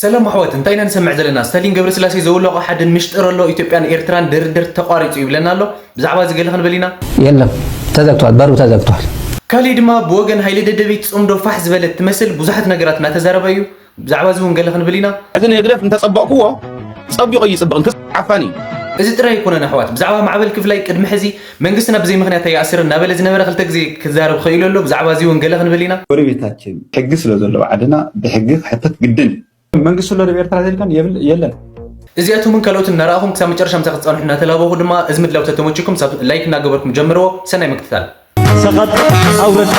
سلام محوت انتينا نسمع زلنا ستالين قبل سلاسي زولو أحد مشتر له إثيوبيان إيرتران در تقاريط يبلنا له بزعبا زي قال بلينا يلا تزقتوا بارو تزقتوا كالي دما بوغن هايلي ددبيت صمدو فحز بلد تمثل بزحت نقرات ما تزاربيو بزعبا زون قال بلينا اذن يدرف انت صبقوا صبقوا يصبق انت عفاني إذا ترى يكون أنا حوات بزعبا معبل كيف لايك قد محزي من قصنا بزي مخنات ياسر نابل زي نبر خلتك زي كزارب خيلو له بزعبا زي ونقال بلينا وريتاتشن حق سلازلو عدنا بحق حتى جدا መንግስቱ ለኤርትራ ዘልካን የለን እዚያቱ ምን ከሎት እናራሁም ከመጨረሻም ተቀጻኑና ተላበው ድማ እዝምት ለው ተተሞችኩም ላይክ እና ገበርኩም ጀምሮ ሰናይ መክተታል سقط أورد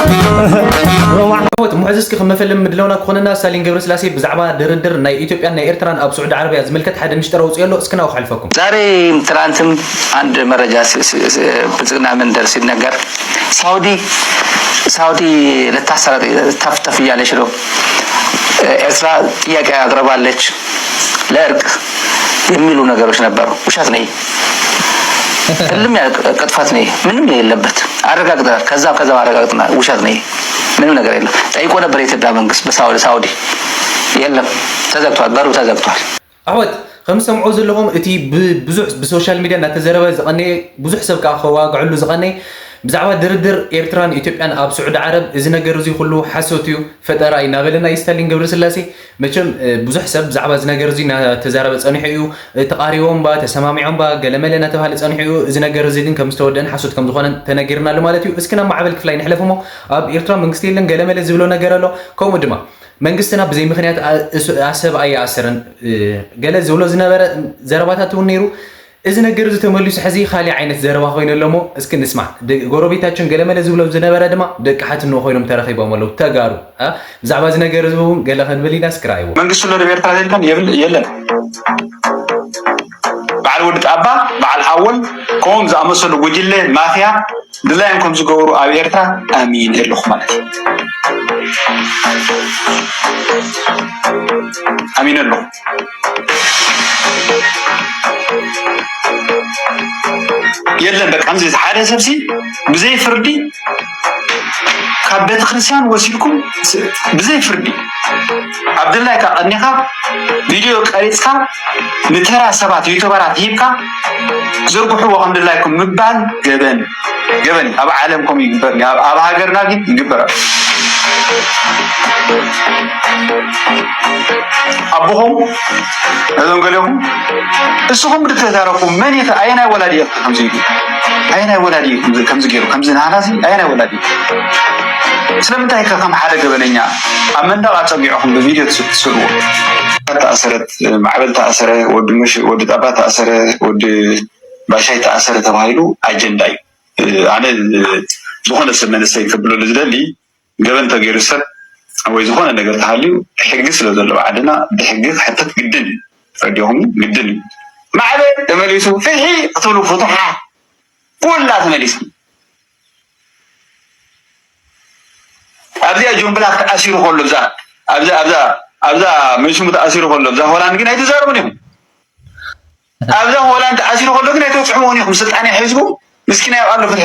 روما معززك خم فيلم مدلونا كوننا سالين قبل سلاسي بزعبا درندر ناي إثيوبيا ناي إيرتران أب سعود عربية زملكت حد مشترى وصيله اسكنا وخلفكم زاري ترانتم عند مرجع بزغنا من درس النجار سعودي لتحصل تفتف يالش له إسرا ጥያቄ አቅርባለች ለእርቅ የሚሉ ነገሮች ነበሩ ውሸት ነው ሁሉም ያቀጥፋት ነው ምንም የለበት አረጋግጠናል ከዛ አረጋግጠናል ውሸት ነው ምንም ነገር የለም ጠይቆ ነበር የኢትዮጵያ መንግስት በሳውዲ የለም ተዘግቷል በሩ ተዘግቷል አሁን ከምሰምዑ ዘለኹም እቲ ብዙሕ ብሶሻል ሚዲያ እናተዘረበ ዝቐነየ ብዙሕ ሰብ ከዓ ከዋግዕሉ ዝቐነየ بزعبا دردر إيرتران إثيوبيان أب سعود عرب إذا نجرزي خلو حسوتيو فترة ينابلنا يستلين قبل سلاسي مثل بزح سب زعبا إذا نجرزي نتزارب صنيحيو تقاريهم با تسمامعهم با قلملنا تفعل صنيحيو إذا نجرزي دين كمستودن حسوت كم دخان تنجرنا لمالتيو إسكنا مع عبل كفلاين حلفهم أب إيرتران منقستيلن قلمل زبلو نجرلو كوم دما منقستنا بزي مخنيات أسب أي أسرن قال زبلو زرباتاتو نيرو إذا نجرز تمليس حزي خالي عينة زروا خوين اللمو اسكن نسمع غروبي تاچن قلمل زبلو زنبره دما دقحات انه خوينم ترخيبهم ولو تغارو زعبا إذا نجرزهم قال خن بلينا سكرايو መንግስቱ ለኤርትራ ዘልካን የለን بعد ولد أبا بعد أول كون زعمسل وجلة مافيا دلاينكم زجورو أبي إيرترا أمين اللخمات أمين اللخ يلا بك أمزي حارة سبسي بزي فردي كابت خرسان وسيلكم بزي فردي عبد الله كأنيها فيديو كاريسكا نترى سبات يوتيوبرات هيبكا زرقوا الحمد لله كم مبان جبن أبا عالمكم يجبرني أبا هاجرنا يجبر أبوهم هذون قالهم السهم بتتعرفوا من أين ولدي خمسين أين ولدي كم زجيرو كم زين هذا أين ولدي سلام تايك كم حاجة قبلنيا أمن ده أتابعهم بفيديو تسلوه تأثرت معبد تأثره ود تبع تأثره ود بشيء تأثره تبايلو أجنداي أنا زخون السمن السيف بلو لزدلي قبل تغيير السر أو زخون النجار تحليو حقيقة سلوزلو عدنا بحقيقة حتى جدا فديهم جدا معبد تمليسو فيحي قتلوا فتحة كلها تمليسو أبدا جنبلا تأثير كل لبزة أبدا مش متأثير كل لبزة هولان كنا يتزاربونهم أبدا هولان تأثير كل لبزة يتوقعونهم ستعني حزبهم مسكين يقالوا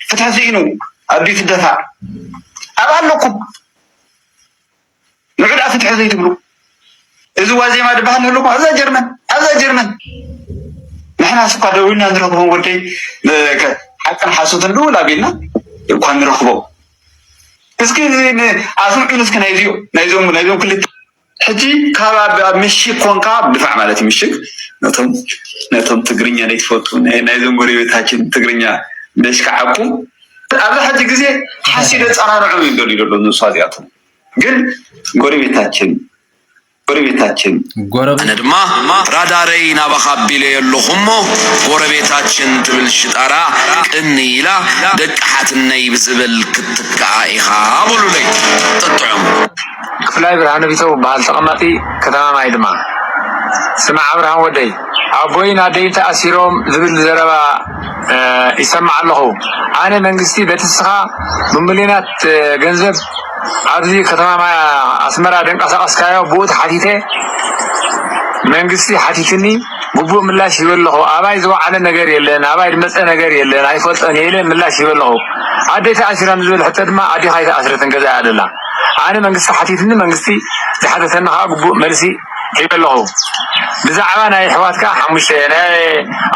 فتح حسينو أبدي في الدفاع أقالكم نقول أفتح زي تقولوا إذا وازي ما دبهن لكم هذا جرمن نحن أسقى دوينا نركبهم ودي حتى حاسوت الأولى بينا يكون نركبه اسكي أسمع إنه اسكي نايزوم كل حجي كاب مشي كون كاب دفاع مالتي مشيك نتم تقرينيا نيتفوتو نايزوم قريبة تاكين تقرينيا ليش كعبكم أبدا حد جزء حسيت أنا نعمل دولي نصادياتهم قل قريبة تاكين أنا دما رادارينا بخبيلي اللخمو قربيتاتشن تبل شطارا إني لا دك حاتني بزبل كتكايخا بولو لي تطعم كفلاي برهان بيسو بحال تقماتي كتمام عيدما سمع برهان ودي أبوين عدين تأثيرهم زبل زربا يسمع الله أنا منقستي بتسخا بملينات جنزب عرضي كتمام أسمرا دنك أسكايو بوت حديثة منقستي حديثني بوبو ملاش يقول له أباي زوا على نجار يلين أباي المسألة نجار يلين أي فلت أنا يلين ملاش يقول له عدي تأثير مزول حتى ما عدي هاي تأثير تنجز على الله أنا منقستي حديثني منقستي ዝሓተተና ከዓ ግቡእ መልሲ ሂበ ኣለኹ ብዛዕባ ናይ ኣሕዋትካ 5 ናይ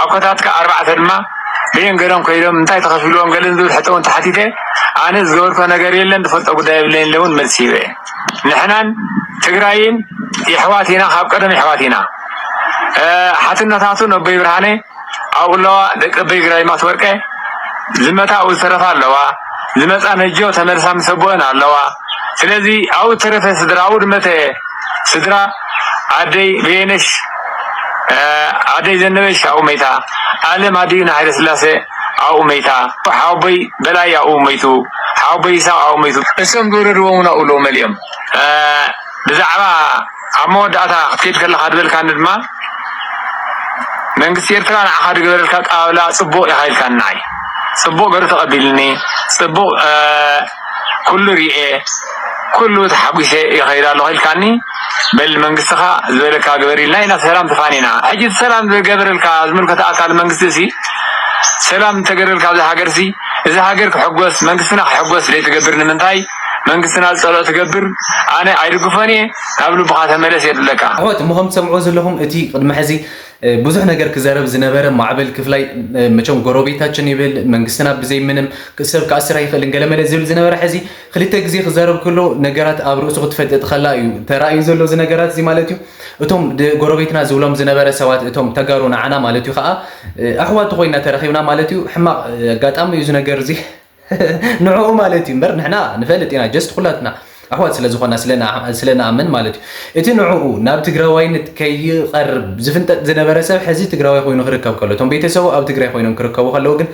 ኣኮታትካ 4 ድማ ብየንገዶም ከይዶም እንታይ ተኸፊልዎም ገለን ዝብል ሕቶ እውን ተሓቲተ ኣነ ዝገበርኮ ነገር የለን ዝፈልጦ ጉዳይ የብለይን እውን መልሲ ይበ ንሕናን ትግራይን ኣሕዋት ኢና ካብ ቀደም ኣሕዋት ኢና ሓትነታቱ ኣቦይ ብርሃነ ኣብኡ ኣለዋ ደቂ ኣቦይ ግራይ ማትወርቀ ዝመታ ኣብኡ ዝተረፋ ኣለዋ ዝመፃ ነጆ ተመልሳ ምስ ኣቦአን ኣለዋ ስለዚ ኣብኡ ተረፈ ስድራ ኣብኡ ድመተ ስድራ ኣደይ በየነሽ ኣደይ ዘነበሽ ኣብኡ መይታ ኣለም ኣደይና ሃይለ ስላሴ ኣብኡ መይታ ሓወቦይ በላይ ኣብኡ መይቱ ሓወቦይ ይስሐቅ ኣብኡ መይቱ እሶም ዝወረድዎም እውን ኣብኡ ኣለዉ መሊኦም ብዛዕባ ኣብ መወዳእታ ክትከይድ ከለካ ድበልካኒ ድማ መንግስቲ ኤርትራ ንዓኻ ድገበረልካ ቃብላ ፅቡቅ ኢኻ ኢልካ ንዓይ ፅቡቅ ገይሩ ተቐቢልኒ ፅቡቅ ኩሉ ርኤ ኩሉ ተሓጒሰ ይኸይድ ኣለኹ ኢልካኒ በል መንግስትኻ ዝበለካ ግበር ኢልና ኢና ሰላም ተፋኒና ሕጂ ሰላም ዝገበረልካ ዝምልከተ ኣካል መንግስቲ እሲ ሰላም እንተገበረልካ ኣብዚ ሃገር እሲ እዚ ሃገር ክሕጎስ መንግስትና ክሕጎስ ዘይትገብር ንምንታይ መንግስትና ዝፀልኦ ትገብር ኣነ ኣይድግፎን እየ ካብ ልቡኻ ተመለስ የድለካ ኣሕዋት እሞ ከም ትሰምዑ ዘለኹም እቲ ቅድሚ ሕዚ ብዙሕ ነገር ክዘረብ ዝነበረ ማዕበል ክፍላይ መቸም ጎረቤታችን ይብል መንግስትና ብዘይ ምንም ሰብ ክኣስራ ይኽእል ገለመለ ዝብል ዝነበረ ሕዚ ክልተ ግዜ ክዛረብ ከሎ ነገራት ኣብ ርእሱ ክትፈልጥ ከላ እዩ ተራእዩ ዘሎ እዚ ነገራት እዚ ማለት እዩ እቶም ጎረቤትና ዝብሎም ዝነበረ ሰባት እቶም ተጋሩ ንዓና ማለት እዩ ከዓ ኣሕዋት ኮይና ተረኺብና ማለት እዩ ሕማቕ ኣጋጣሚ እዩ እዚ ነገር እዚ ንዕኡ ማለት እዩ እምበር ንሕና ንፈልጥ ኢና ጀስት ኩላትና ኣሕዋት ስለ ዝኾና ስለንኣምን ማለት እዩ እቲ ንዕኡ ናብ ትግራዋይነት ከይቐርብ ዝፍንጠጥ ዝነበረ ሰብ ሕዚ ትግራዋይ ኮይኑ ክርከብ ከሎ እቶም ቤተሰቡ ኣብ ትግራይ ኮይኖም ክርከቡ ከለዉ ግን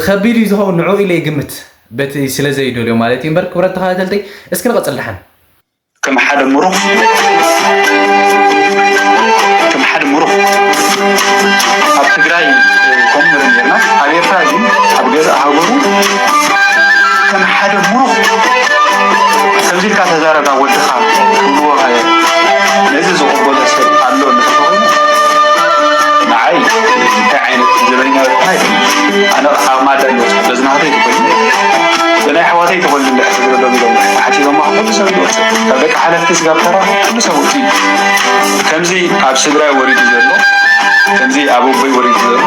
ከቢድ እዩ ዝኸውን ንዕኡ ኢለ ይግምት በቲ ስለ ዘይደልዮ ማለት እዩ እምበር ክብረት ተኸታተልተይ እስኪ ንቐፅል ድሓን ከም ሓደ ምሩኽ ኣብ ትግራይ ከምኡ ነርና ኣብ ኤርትራ ግን ኣብ ገዛእ ሃገሩ ከም ሓደ ምሩኽ ከምዚ ኢልካ ተዛረባ ወድኻ ክብልዎ ነዚ ዝቕበሎ ሰብ ኣሎ ንተኾይኑ ንዓይ እንታይ ዓይነት ዘበኛ ወድካ ኣነ ኣብ ማዳ ይወፅእ በዝናህተይ ትኮይኑ ብናይ ኣሕዋተይ ተኮይኑ ልሕት ዝበሎም ኢሎም ሓቲቦማ ኩሉ ሰብ ይወፅእ ካብ ደቂ ሓለፍቲ ስጋብ ተራ ኩሉ ሰብ ውፅእ ከምዚ ኣብ ስድራይ ወሪዱ ዘሎ ከምዚ ኣብ ኣቦይ ወሪዱ ዘሎ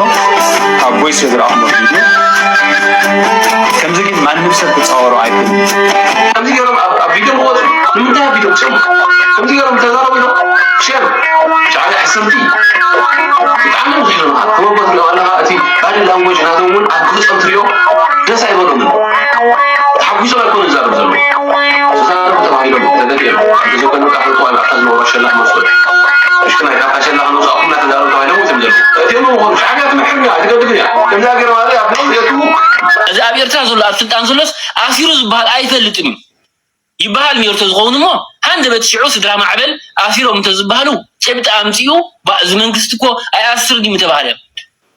ኣቦይ ስድራ ኣኽመርዲሉ ከምዚ ግን ማንም ሰብ ክፃወሮ ኣይክእልን ከምዚ ገይሮም ኣብ ቪድዮ ክወፁ ንምንታይ ኣብ ቪድዮ ክፅዕሙ ከምዚ ገይሮም ተዛረቡ ኢሎም ሸር ሸዕለ ሕሰምቲ ብጣዕሚ ምክሕልምካ ክበቦ ትሪኦ ኣለካ እቲ ባዲ ላንጎጅ ናቶም እውን ኣብ ክፍፀም ትሪኦ ደስ ኣይበሎምን ተሓጒሶም ኣይኮኑ ዝዛረቡ ዘሎ ዝዛረቡ ተባሂሎም ተደቂኦም ዝዘገኑ ቃሕልጡ ኣይባዕታ ዝነበሮ ሸላኽ መስሎ እሽክና ካብ ሸላኽ ንውፃእኩም እናተዛረቡ ተባሂሎም ውፅም ዘሎ እቲኦም ምኾኑ ሻዕቢያ ትምሕርኛ ትገድግን እያ ከምዛ ገይረ ማለት ኣብ ነቱ እዚ ኣብ ኤርትራ ዘሎ ኣብ ስልጣን ዘሎስ ኣሲሩ ዝበሃል ኣይፈልጥን ይበሃል ኔርቶ ዝኸውን እሞ ሃንደበት ሽዑ ስድራ ማዕበል ኣሲሮም እንተዝበሃሉ ጨብጣ ኣምፅኡ እዚ መንግስቲ እኮ ኣይኣስር ዲም ተባሃለ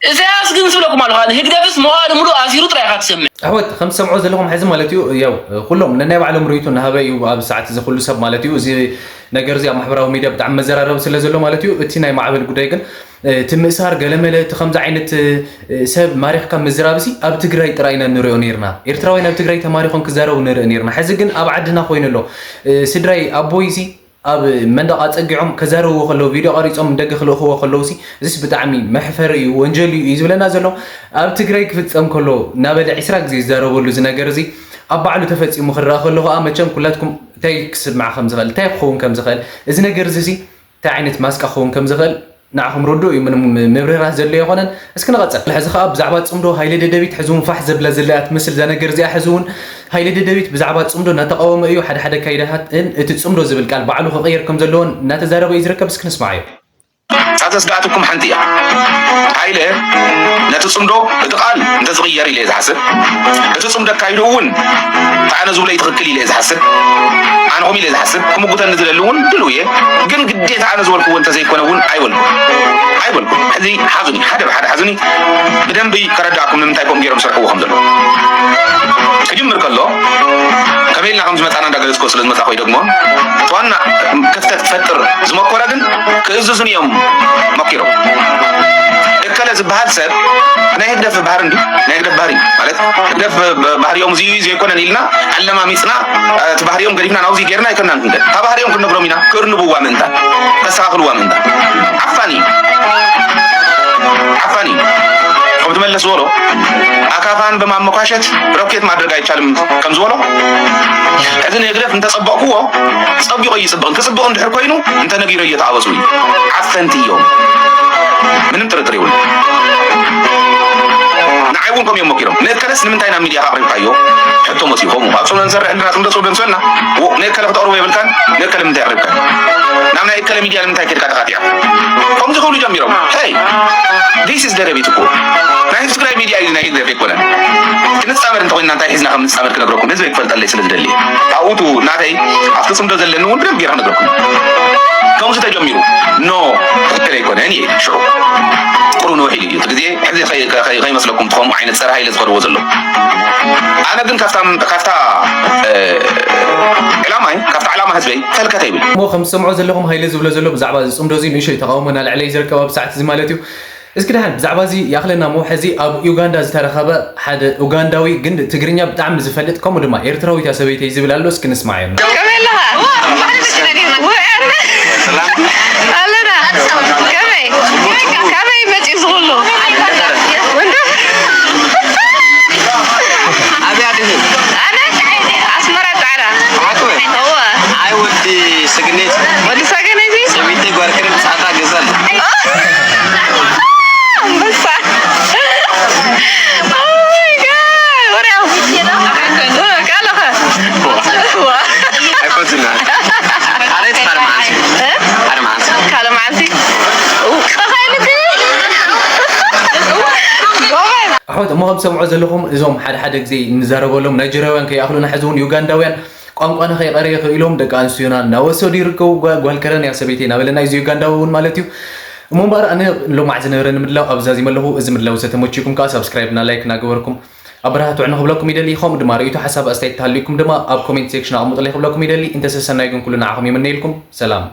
እዚ ኣስግን ስብለኩም ኣለኹ ህግደፍስ መዋእለ ሙሉእ ኣሲሩ ጥራይ ኢኻ ትሰምዕ ኣሕዋት ከም ትሰምዑ ዘለኹም ሕዚ ማለት እዩ ያው ኩሎም ነናይ ባዕሎም ርኢቱ እናሃበ እዩ ኣብ ሰዓት እዚ ኩሉ ሰብ ማለት እዩ እዚ ነገር እዚ ኣብ ማሕበራዊ ሚድያ ብጣዕሚ መዘራረብ ስለ ዘሎ ማለት እዩ እቲ ናይ ማዕበል ጉዳይ ግን እቲ ምእሳር ገለመለ እቲ ከምዚ ዓይነት ሰብ ማሪኽካ ምዝራብሲ ኣብ ትግራይ ጥራይ ኢና ንሪኦ ነርና ኤርትራውያን ኣብ ትግራይ ተማሪኾም ክዛረቡ ንርኢ ነርና ሕዚ ግን ኣብ ዓድና ኮይኑ ኣሎ ስድራይ ኣቦይሲ ኣብ መንደቕ ኣፀጊዖም ከዛረብዎ ከለዉ ቪድዮ ቀሪፆም ደገ ክልእኽዎ ከለዉ ሲ እዚስ ብጣዕሚ መሕፈሪ እዩ ወንጀል እዩ ዝብለና ዘሎ ኣብ ትግራይ ክፍፀም ከሎ ናበለ 20 ግዜ ዝዛረበሉ እዚ ነገር እዚ ኣብ ባዕሉ ተፈፂሙ ክረአ ከሎ ከዓ መቸም ኩላትኩም እንታይ ክስማዕ ከም ዝኽእል እንታይ ክኸውን ከም ዝኽእል እዚ ነገር እዚ እንታይ ዓይነት ማስቃ ክኸውን ከም ዝኽእል ንዓኹም ርዱ እዩ ምንም ምብርራት ዘሎ ይኮነን እስኪ ንቐፅል ሕዚ ከዓ ብዛዕባ ፅምዶ ሃይለ ደደቢት ሕዚ እውን ፋሕ ዘብላ ዘለያ ትመስል እዛ ነገር እዚኣ ሕዚ እውን ሃይለ ደደቢት ብዛዕባ ፅምዶ እናተቃወመ እዩ ሓደ ካይዳትን እቲ ፅምዶ ዝብል ቃል ባዕሉ ክቕየር ከም ዘለዎን እናተዛረበ እዩ ዝርከብ እስኪ ንስማዕ እዩ ሳተስጋኣትኩም ሓንቲ እያ ሃይለ ነቲ ፅምዶ እቲ ቃል እንተዝቕየር ኢለ ዝሓስብ እቲ ፅምዶ ኣካይዱ እውን ኣነ ዝብሎ ይትኽክል ኢለ ዝሓስብ ኣነኹም ኢለ ዝሓስብ ክምጉተኒ ዝደሊ እውን ድልው እየ ግን ግዴታ ኣነ ዝበልክዎ እንተዘይኮነ እውን ኣይበልኩም ሕዚ ሓዙኒ ሓደ ብሓደ ሓዙኒ ብደንቢ ከረዳእኩም ንምንታይ ከምኡ ገይሮም ዝሰርሕዎ ከም ዘሎ ክጅምር ከሎ ከመይልና ከም ዝመፃና እንዳገለፅኮ ስለ ዝመፃ ኮይ ደግሞ ዋና ክፍተት ክፈጥር ዝመኮረ ግን ክእዝዙን እዮም መኪሮም መከለ ዝበሃል ሰብ ናይ ህደፍ ባህር እንዲ ናይ ህደፍ ባህሪ ማለት ህደፍ ባህሪኦም እዚዩ ዘይኮነን ኢልና ኣለማሚፅና እቲ ባህሪኦም ገዲፍና ናብዚ ጌርና ይከናን ክንደ ታ ባህሪኦም ክንነግሮም ኢና ክርንብዋ ምንታ ከስተኻኽልዋ ምንታ ዓፋኒ ከምቲ መለስ ዝበሎ ኣካፋን በማመኳሸት ሮኬት ማድረግ አይቻልም ከም ዝበሎ እዚ ንህደፍ እንተፀበቕክዎ ፀቢቑ ይፅብቕን ክፅብቕ እንድሕር ኮይኑ እንተነጊሮ እየተዓበሱ እዩ ዓፈንቲ እዮም ምንም ጥርጥር ይብሉ ንዓይ እውን ከምኦም ሞኪሮም ንእከለስ ንምንታይ ናብ ሚድያ ኣቕሪብካዮ ሕቶ መፂኹም ኣብ ፆም ንሰርሕ ኣለና ፅምደ ፆም ደንሰልና ንእከለ ክተቕርቦ የብልካን ንእከለ ምንታይ ኣቕሪብካ ናብ ናይ እከለ ሚድያ ንምንታይ ከድካ ተኻቲዓ ከምዚ ክብሉ ጀሚሮም ሄይ ዲስ ኢዝ ደደቢት እኮ ናይ ትግራይ ሚድያ እዩ ናይ ህዝቢ ኣይኮነን ክንፃመድ እንተኮይንና እንታይ ሒዝና ከም ንፃመድ ክነግረኩም ህዝቢ ክፈልጠለይ ስለ ዝደሊ ኣብኡቱ ናተይ ኣብቲ ፅምዶ ዘለኒ እውን ብደንብ ጌርካ ክነግረኩም ከምዚ ተጀሚሩ ኖ ትክክል ኣይኮነን እየ ሽዑ ቁሩን ውሒድ እዩ እቲ ግዜ ሕዚ ከይመስለኩም ትኸምኡ ዓይነት ፀረ ሃይለ ዝኸድዎ ዘሎ ኣነ ግን ካብታ ዕላማይ ካብታ ዕላማ ህዝበይ ፈልከተ ይብል እሞ ከም ዝሰምዖ ዘለኹም ሃይለ ዝብሎ ዘሎ ብዛዕባ እዚ ፅምዶ እዚ ንእሽተይ ተቃውሞ ናልዕለይ ዝርከብ ኣብ ሰዓት እዚ ማለት እዩ እስኪ ድሓን ብዛዕባ እዚ ያኽለና መውሐዚ ኣብ ዩጋንዳ ዝተረኸበ ሓደ ኡጋንዳዊ ግን ትግርኛ ብጣዕሚ ዝፈልጥ ከምኡ ድማ ኤርትራዊት ሰበይተይ ዝብል ኣሎ እስኪ ንስማዕ እዮም ኣሕወት እሞ ከም ሰምዖ ዘለኹም እዞም ሓደ ግዜ እንዛረበሎም ናይጀርያውያን ከይኣኽሉና ሕዚ እውን ዩጋንዳውያን ቋንቋና ከይቐረየ ኢሎም ደቂ ኣንስትዮና እናወሰዱ ይርከቡ ጓል ከረን ያ ሰበይተይ ናበለና እዚ ዩጋንዳዊ እውን ማለት እዩ እሞ እምበር ኣነ ሎማዕ ዝነበረኒ ምድላው ኣብዛዚመ ኣለኹ እዚ ምድላው ዝተመችኩም ከዓ ሰብስክራይብ ና ላይክ ናገበርኩም ኣብ ብርሃ ትውዕነ ክብለኩም ይደሊ ከምኡ ድማ ርእይቶ ሓሳብ ኣስተያየት ተሃልዩኩም ድማ ኣብ ኮሜንት ሴክሽን ኣቕምጡለይ ክብለኩም ይደሊ እንተሰሰናይ ግን ኩሉ ንዓኹም ይምነ ኢልኩም ሰላም